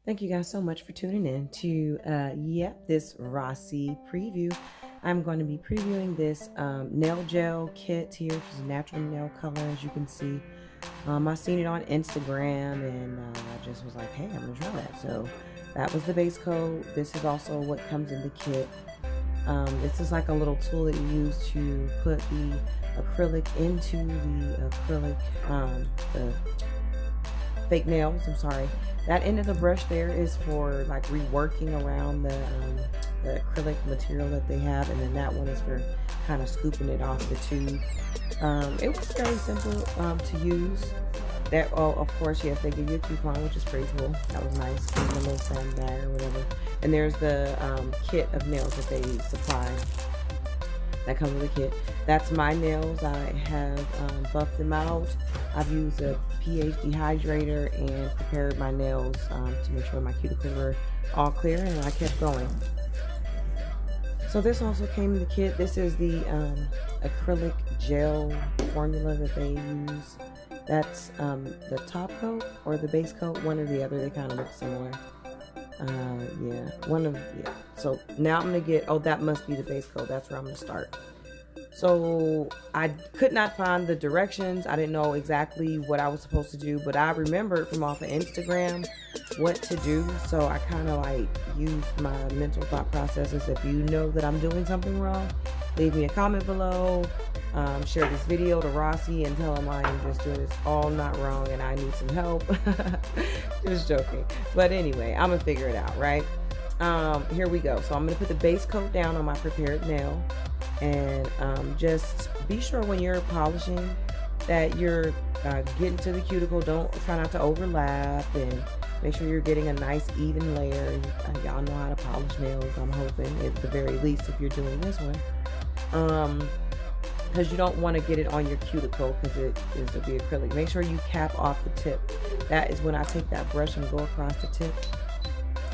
Thank you guys so much for tuning in to this Rossi preview. I'm going to be previewing this nail gel kit here, which is a natural nail color, as you can see. I seen it on Instagram, and I just was like, hey, I'm going to try that. So that was the base coat. This is also what comes in the kit. This is like a little tool that you use to put the acrylic into the acrylic, the fake nails, I'm sorry. That end of the brush there is for like reworking around the acrylic material that they have, and then that one is for kind of scooping it off the tube. It was very simple to use. That, oh, of course, yes, they give you a coupon, which is pretty cool. That was nice, in the little sandbag or whatever. And there's the kit of nails that they supply that comes with the kit. That's my nails. I have buffed them out. I've used a pH dehydrator and prepared my nails to make sure my cuticles were all clear, and I kept going. So this also came in the kit. This is the acrylic gel formula that they use. That's the top coat or the base coat, one or the other. They kind of look similar. Yeah. So now I'm gonna get, oh, that must be the base coat. That's where I'm gonna start. So I could not find the directions. I didn't know exactly what I was supposed to do, but I remembered from off of Instagram what to do. So I kind of like used my mental thought processes. If you know that I'm doing something wrong, leave me a comment below. Share this video to Rossi and tell him I am just doing this all not wrong and I need some help. Just joking. But anyway, I'm gonna figure it out, right? Here we go. So I'm gonna put the base coat down on my prepared nail, and just be sure when you're polishing that you're getting to the cuticle. Don't try not to overlap, and make sure you're getting a nice even layer. Y'all know how to polish nails, I'm hoping, at the very least, if you're doing this one. Because you don't want to get it on your cuticle because it will be acrylic. Make sure you cap off the tip. That is when I take that brush and go across the tip.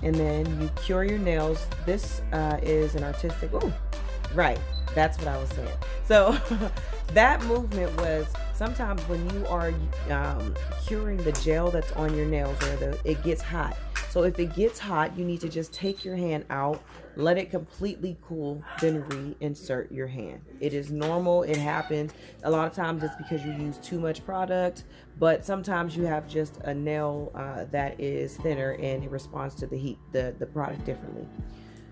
And then you cure your nails. This is an artistic, ooh, right, that's what I was saying. So that movement was sometimes when you are curing the gel that's on your nails, or it gets hot. So if it gets hot, you need to just take your hand out, let it completely cool, then reinsert your hand. It is normal. It happens. A lot of times it's because you use too much product, but sometimes you have just a nail that is thinner and it responds to the heat, the product differently.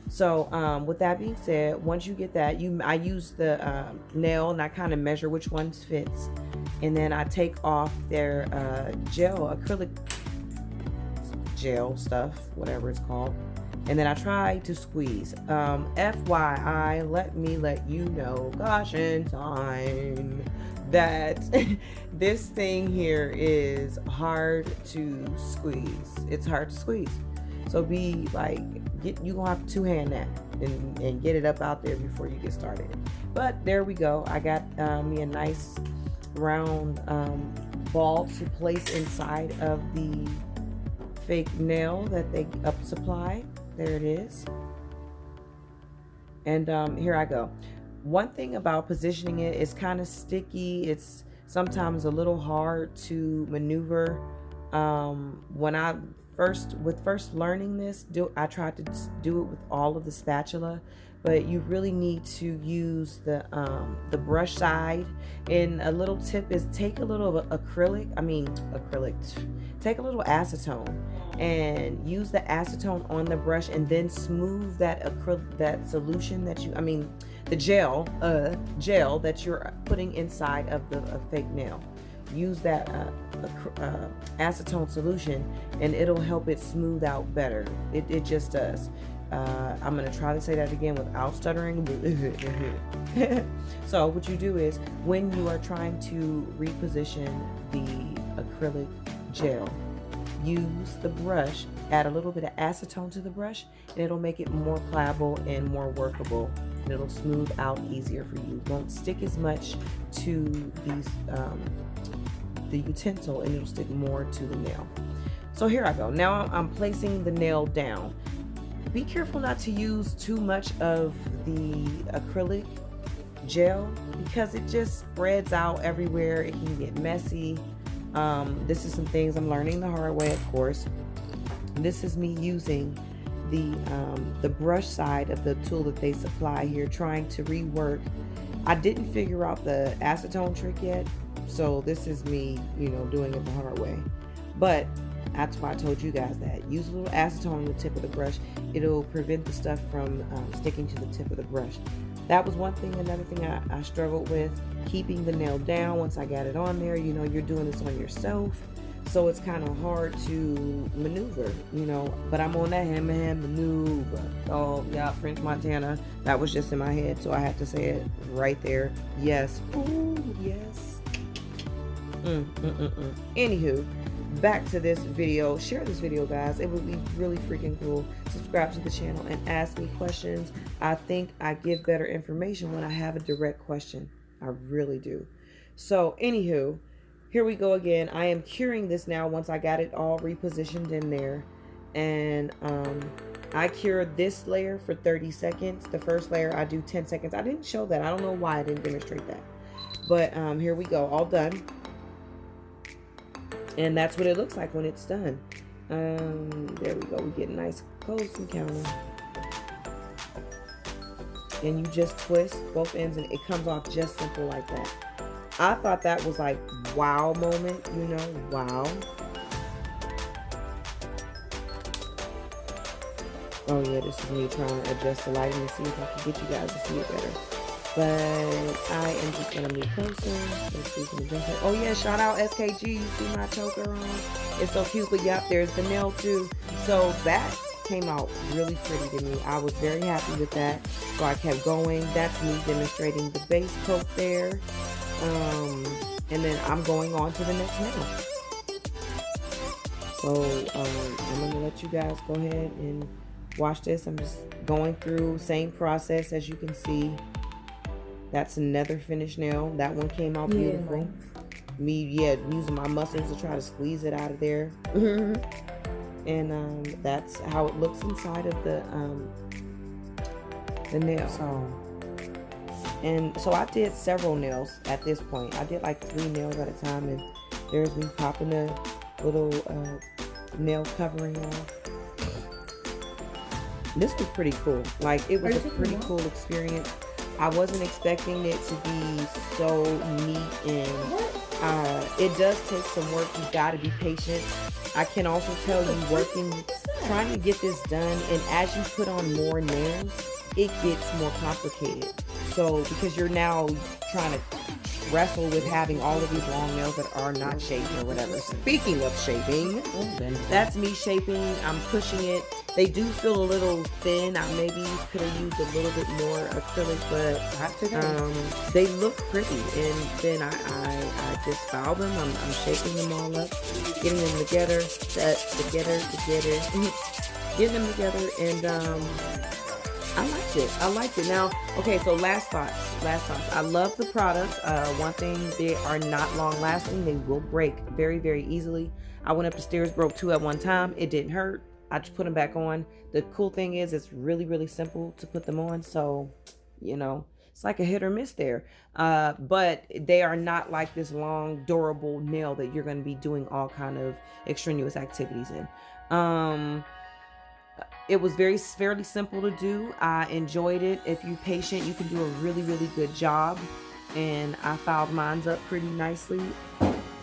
So with that being said, once you get that, I use the nail and I kind of measure which ones fits, and then I take off their acrylic gel stuff, whatever it's called, and then I try to squeeze. FYI, let me let you know, caution sign, that this thing here is hard to squeeze. It's hard to squeeze. So be like, you gonna have to two-hand that and get it up out there before you get started. But there we go. I got me a nice round ball to place inside of the fake nail that they supply. There it is. And here I go. One thing about positioning it is kind of sticky. It's sometimes a little hard to maneuver. When I first learning this, I tried to do it with all of the spatula, but you really need to use the brush side. And a little tip is take a little take a little acetone and use the acetone on the brush, and then smooth that solution that the gel that you're putting inside of the fake nail. Use that acetone solution and it'll help it smooth out better. It just does. I'm going to try to say that again without stuttering. So what you do is, when you are trying to reposition the acrylic gel, use the brush, add a little bit of acetone to the brush, and it'll make it more pliable and more workable. And it'll smooth out easier for you. Won't stick as much to these the utensil, and it'll stick more to the nail. So here I go. Now I'm placing the nail down. Be careful not to use too much of the acrylic gel because it just spreads out everywhere. It can get messy. This is some things I'm learning the hard way, of course. this is me using the brush side of the tool that they supply here, trying to rework. I didn't figure out the acetone trick yet, so this is me, doing it the hard way. But that's why I told you guys that. Use a little acetone on the tip of the brush. It'll prevent the stuff from sticking to the tip of the brush. That was one thing. Another thing I struggled with, keeping the nail down once I got it on there. You're doing this on yourself, so it's kind of hard to maneuver, but I'm on that hand maneuver. Oh yeah, French Montana, that was just in my head, so I had to say it right there. Yes. Ooh, yes. Anywho, back to this video. Share this video, guys. It would be really freaking cool. Subscribe to the channel and ask me questions. I think I give better information when I have a direct question. I really do. So anywho, here we go again. I am curing this now once I got it all repositioned in there. And I cured this layer for 30 seconds. The first layer I do 10 seconds. I didn't show that. I don't know why I didn't demonstrate that. But here we go. All done. And that's what it looks like when it's done. There we go. We get a nice close encounter. And you just twist both ends and it comes off just simple like that. I thought that was like wow moment, wow. Oh yeah, this is me trying to adjust the lighting to see if I can get you guys to see it better. But I am just gonna move closer. Let's do some adjustment. Oh yeah, shout out SKG. You see my choker on? It's so cute. But yep, there's the nail too. So that came out really pretty to me. I was very happy with that. So I kept going. That's me demonstrating the base coat there. And then I'm going on to the next nail. So I'm gonna let you guys go ahead and watch this. I'm just going through same process as you can see. That's another finished nail. That one came out beautiful. Using my muscles to try to squeeze it out of there. And that's how it looks inside of the nail. So I did several nails at this point. I did like 3 nails at a time, and there's me popping a little nail covering off. This was pretty cool. Like, it was a pretty cool experience. I wasn't expecting it to be so neat, and it does take some work. You've got to be patient. I can also tell you, trying to get this done, and as you put on more nails, it gets more complicated. So because you're now trying to wrestle with having all of these long nails that are not shaped or whatever. Speaking of shaping, that's me shaping. I'm pushing it. They do feel a little thin. I maybe could have used a little bit more acrylic, but they look pretty. And then I just file them. I'm shaping them all up, getting them together, getting them together, and I liked it. Now, okay, so last thoughts. I love the products. One thing, they are not long lasting. They will break very, very easily. I went up the stairs, broke 2 at one time. It didn't hurt. I just put them back on. The cool thing is it's really, really simple to put them on. So, it's like a hit or miss there. But they are not like this long, durable nail that you're going to be doing all kind of extraneous activities in. It was fairly simple to do. I enjoyed it. If you're patient, you can do a really, really good job. And I filed mine up pretty nicely.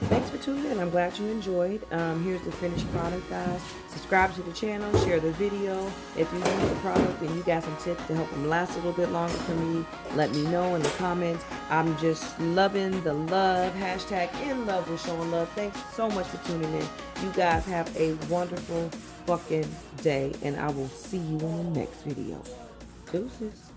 Thanks for tuning in. I'm glad you enjoyed. Here's the finished product, guys. Subscribe to the channel, share the video. If you use the product and you got some tips to help them last a little bit longer for me, let me know in the comments. I'm just loving the love. Hashtag in love with showing love. Thanks so much for tuning in. You guys have a wonderful fucking day, and I will see you in the next video. Deuces.